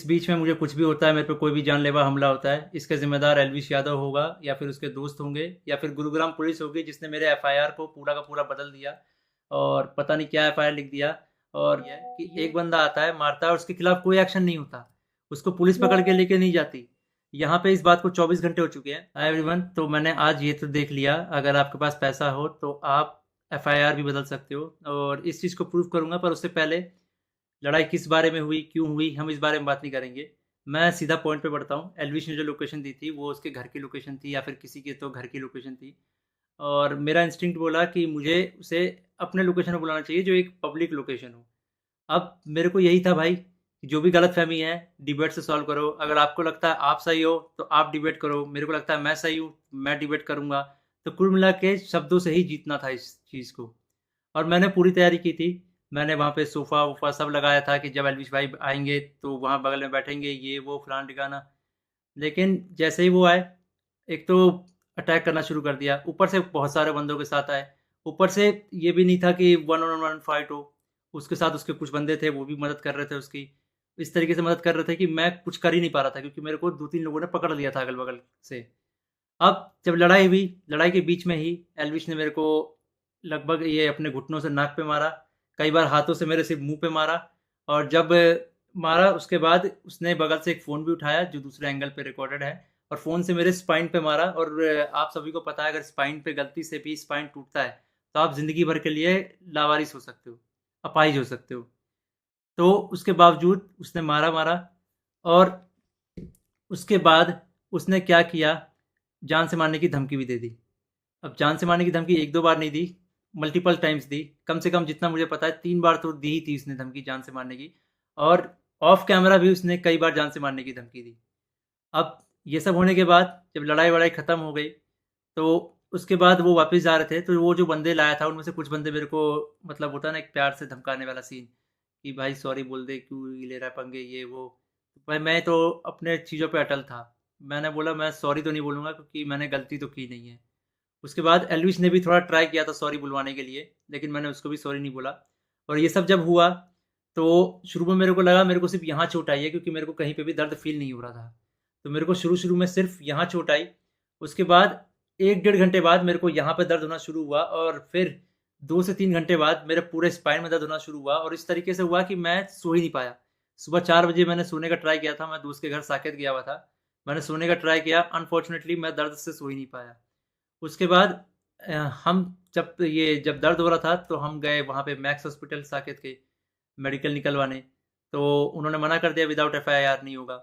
इस बीच में मुझे कुछ भी होता है, मेरे पे कोई भी जानलेवा हमला होता है, इसका ज़िम्मेदार एल्विश यादव होगा या फिर उसके दोस्त होंगे या फिर गुरुग्राम पुलिस होगी जिसने मेरे एफआईआर को पूरा का पूरा बदल दिया और पता नहीं क्या एफआईआर लिख दिया। और ये है कि एक बंदा आता है, मारता है और उसके खिलाफ कोई एक्शन नहीं होता, उसको पुलिस पकड़ के लेके नहीं जाती। यहाँ पे इस बात को 24 घंटे हो चुके हैं। हाय एवरीवन, तो मैंने आज ये तो देख लिया, अगर आपके पास पैसा हो तो आप एफआईआर भी बदल सकते हो और इस चीज़ को प्रूव करूंगा। पर उससे पहले लड़ाई किस बारे में हुई, क्यों हुई, हम इस बारे में बात नहीं करेंगे। मैं सीधा पॉइंट पे बढ़ता हूँ। एल्विश ने जो लोकेशन दी थी वो उसके घर की लोकेशन थी या फिर किसी के तो घर की लोकेशन थी। और मेरा इंस्टिंक्ट बोला कि मुझे उसे अपने लोकेशन में बुलाना चाहिए जो एक पब्लिक लोकेशन हो। अब मेरे को यही था भाई कि जो भी गलतफहमी है डिबेट से सॉल्व करो। अगर आपको लगता है आप सही हो तो आप डिबेट करो, मेरे को लगता है मैं सही हूँ, मैं डिबेट करूँगा। तो कुल मिला के शब्दों से ही जीतना था इस चीज़ को। और मैंने पूरी तैयारी की थी। मैंने वहाँ पे सोफ़ा वोफ़ा सब लगाया था कि जब एल्विश भाई आएंगे तो वहाँ बगल में बैठेंगे, ये वो फलाना ठिकाना। लेकिन जैसे ही वो आए, एक तो अटैक करना शुरू कर दिया, ऊपर से बहुत सारे बंदों के साथ आए। ऊपर से ये भी नहीं था कि वन ऑन वन फाइट हो, उसके साथ उसके कुछ बंदे थे, वो भी मदद कर रहे थे उसकी। इस तरीके से मदद कर रहे थे कि मैं कुछ कर ही नहीं पा रहा था क्योंकि मेरे को दो तीन लोगों ने पकड़ लिया था अगल बगल से। अब जब लड़ाई हुई, लड़ाई के बीच में ही एल्विश ने मेरे को लगभग ये अपने घुटनों से नाक पे मारा, कई बार हाथों से मेरे सिर्फ मुंह पे मारा। और जब मारा उसके बाद उसने बगल से एक फ़ोन भी उठाया जो दूसरे एंगल पे रिकॉर्डेड है और फ़ोन से मेरे स्पाइन पे मारा। और आप सभी को पता है अगर स्पाइन पे गलती से भी स्पाइन टूटता है तो आप ज़िंदगी भर के लिए लावारिस हो सकते हो, अपाहिज हो सकते हो। तो उसके बावजूद उसने मारा मारा। और उसके बाद उसने क्या किया, जान से मारने की धमकी भी दे दी। अब जान से मारने की धमकी एक दो बार नहीं दी, मल्टीपल टाइम्स दी। कम से कम जितना मुझे पता है 3 बार तो दी ही थी उसने धमकी जान से मारने की। और ऑफ कैमरा भी उसने कई बार जान से मारने की धमकी दी। अब ये सब होने के बाद जब लड़ाई वड़ाई ख़त्म हो गई तो उसके बाद वो वापस जा रहे थे तो वो जो बंदे लाया था उनमें से कुछ बंदे मेरे को, मतलब होता है ना एक प्यार से धमकाने वाला सीन, कि भाई सॉरी बोल दे, क्यों ले रहा है पंगे ये वो। भाई मैं तो अपने चीज़ों पे अटल था। मैंने बोला मैं सॉरी तो नहीं बोलूँगा क्योंकि मैंने गलती तो की नहीं है। उसके बाद एल्विश ने भी थोड़ा ट्राई किया था सॉरी बुलवाने के लिए, लेकिन मैंने उसको भी सॉरी नहीं बोला। और ये सब जब हुआ तो शुरू में मेरे को लगा मेरे को सिर्फ यहाँ चोट आई है क्योंकि मेरे को कहीं पे भी दर्द फील नहीं हो रहा था। तो मेरे को शुरू-शुरू में सिर्फ यहाँ चोट आई। उसके बाद 1 डेढ़ घंटे बाद मेरे को यहाँ पे दर्द होना शुरू हुआ और फिर 2 से 3 घंटे बाद मेरे पूरे स्पाइन में दर्द होना शुरू हुआ और इस तरीके से हुआ कि मैं सो ही नहीं पाया। सुबह 4 बजे मैंने सोने का ट्राई किया था, मैं दोस्त के घर साकेत गया हुआ था। मैंने सोने का ट्राई किया, अनफॉर्चुनेटली मैं दर्द से सो ही नहीं पाया। उसके बाद हम जब दर्द हो रहा था तो हम गए वहाँ पे मैक्स हॉस्पिटल साकेत के मेडिकल निकलवाने। तो उन्होंने मना कर दिया विदाउट एफआईआर नहीं होगा।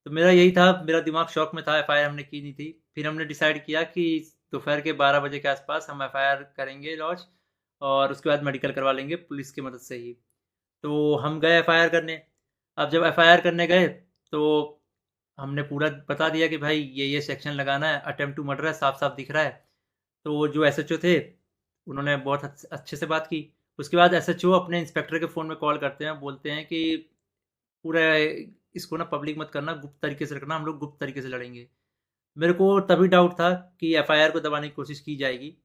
तो मेरा यही था, मेरा दिमाग शॉक में था, एफआईआर हमने की नहीं थी। फिर हमने डिसाइड किया कि दोपहर के 12 बजे के आसपास हम एफआईआर करेंगे लॉन्च और उसके बाद मेडिकल करवा लेंगे पुलिस की मदद से ही। तो हम गए एफआईआर करने। अब जब एफआईआर करने गए तो हमने पूरा बता दिया कि भाई ये सेक्शन लगाना है, अटेम्प्ट टू मर्डर है, साफ साफ दिख रहा है। तो जो एसएचओ थे उन्होंने बहुत अच्छे से बात की। उसके बाद एसएचओ अपने इंस्पेक्टर के फ़ोन में कॉल करते हैं, बोलते हैं कि पूरा इसको ना पब्लिक मत करना, गुप्त तरीके से रखना, हम लोग गुप्त तरीके से लड़ेंगे। मेरे को तभी डाउट था कि एफआईआर को दबाने की कोशिश की जाएगी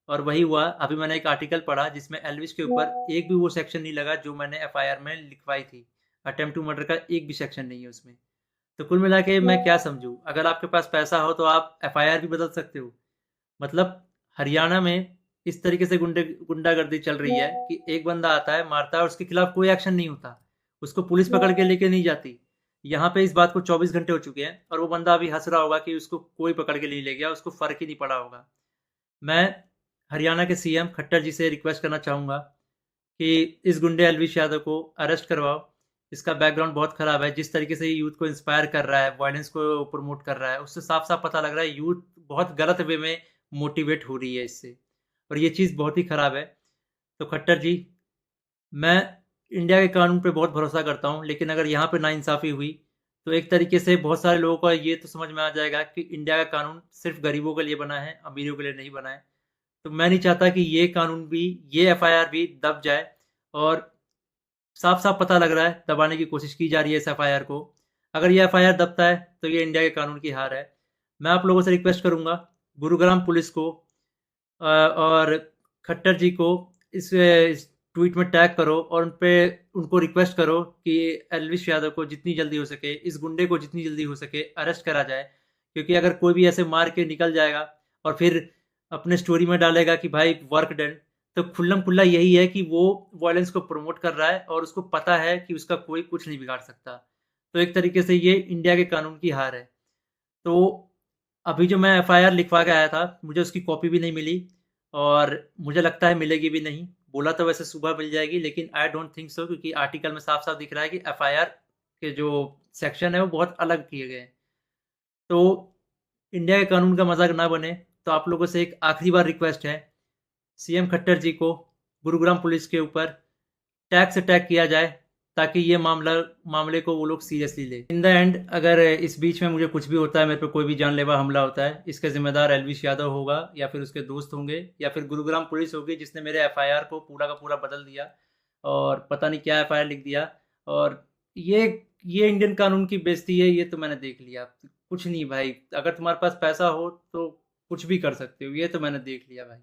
और वही हुआ। अभी मैंने एक आर्टिकल पढ़ा जिसमें एल्विश के ऊपर एक भी वो सेक्शन नहीं लगा जो मैंने एफआईआर में लिखवाई थी। अटेम्प्ट टू मर्डर का एक भी सेक्शन नहीं है उसमें। तो कुल मिला के मैं क्या समझूं, अगर आपके पास पैसा हो तो आप एफआईआर भी बदल सकते हो। मतलब हरियाणा में इस तरीके से गुंडागर्दी चल रही है कि एक बंदा आता है, मारता है और उसके खिलाफ कोई एक्शन नहीं होता, उसको पुलिस पकड़ के लेके नहीं जाती। यहाँ पे इस बात को 24 घंटे हो चुके हैं और वो बंदा अभी हंस रहा होगा कि उसको कोई पकड़ के नहीं ले गया, उसको फर्क ही नहीं पड़ा होगा। मैं हरियाणा के सीएम खट्टर जी से रिक्वेस्ट करना चाहूँगा कि इस गुंडे अलविश यादव को अरेस्ट करवाओ। इसका बैकग्राउंड बहुत ख़राब है, जिस तरीके से ये यूथ को इंस्पायर कर रहा है, वायलेंस को प्रमोट कर रहा है, उससे साफ साफ पता लग रहा है यूथ बहुत गलत वे में मोटिवेट हो रही है इससे। और ये चीज़ बहुत ही ख़राब है। तो खट्टर जी, मैं इंडिया के कानून पे बहुत भरोसा करता हूँ, लेकिन अगर यहाँ पे नाइंसाफ़ी हुई तो एक तरीके से बहुत सारे लोगों को ये तो समझ में आ जाएगा कि इंडिया का कानून सिर्फ गरीबों के लिए बना है, अमीरों के लिए नहीं बना है। तो मैं नहीं चाहता कि ये कानून भी, ये एफआईआर भी दब जाए। और साफ साफ पता लग रहा है दबाने की कोशिश की जा रही है इस एफआईआर को। अगर ये एफआईआर दबता है तो ये इंडिया के कानून की हार है। मैं आप लोगों से रिक्वेस्ट करूंगा, गुरुग्राम पुलिस को और खट्टर जी को इस ट्वीट में टैग करो और उनको रिक्वेस्ट करो कि एल्विश यादव को जितनी जल्दी हो सके, इस गुंडे को जितनी जल्दी हो सके अरेस्ट करा जाए। क्योंकि अगर कोई भी ऐसे मार के निकल जाएगा और फिर अपने स्टोरी में डालेगा कि भाई वर्क डन, तो खुल्लम खुल्ला यही है कि वो वायलेंस को प्रमोट कर रहा है और उसको पता है कि उसका कोई कुछ नहीं बिगाड़ सकता। तो एक तरीके से ये इंडिया के कानून की हार है। तो अभी जो मैं एफआईआर लिखवा के आया था, मुझे उसकी कॉपी भी नहीं मिली और मुझे लगता है मिलेगी भी नहीं। बोला तो वैसे सुबह मिल जाएगी, लेकिन आई डोंट थिंक सो, क्योंकि आर्टिकल में साफ साफ दिख रहा है कि एफआईआर के जो सेक्शन है वो बहुत अलग किए गए हैं। तो इंडिया के कानून का मजाक ना बने, तो आप लोगों से एक आखिरी बार रिक्वेस्ट है, सीएम खट्टर जी को गुरुग्राम पुलिस के ऊपर टैग से टैग किया जाए, ताकि ये मामले को वो लोग सीरियसली ले। इन द एंड अगर इस बीच में मुझे कुछ भी होता है, मेरे पे कोई भी जानलेवा हमला होता है, इसका जिम्मेदार एल्विश यादव होगा या फिर उसके दोस्त होंगे या फिर गुरुग्राम पुलिस होगी, जिसने मेरे एफआईआर को पूरा का पूरा बदल दिया और पता नहीं क्या एफआईआर लिख दिया। और ये ये इंडियन कानून की बेइज्जती है, ये तो मैंने देख लिया। कुछ नहीं भाई, अगर तुम्हारे पास पैसा हो तो कुछ भी कर सकते हो, ये तो मैंने देख लिया भाई।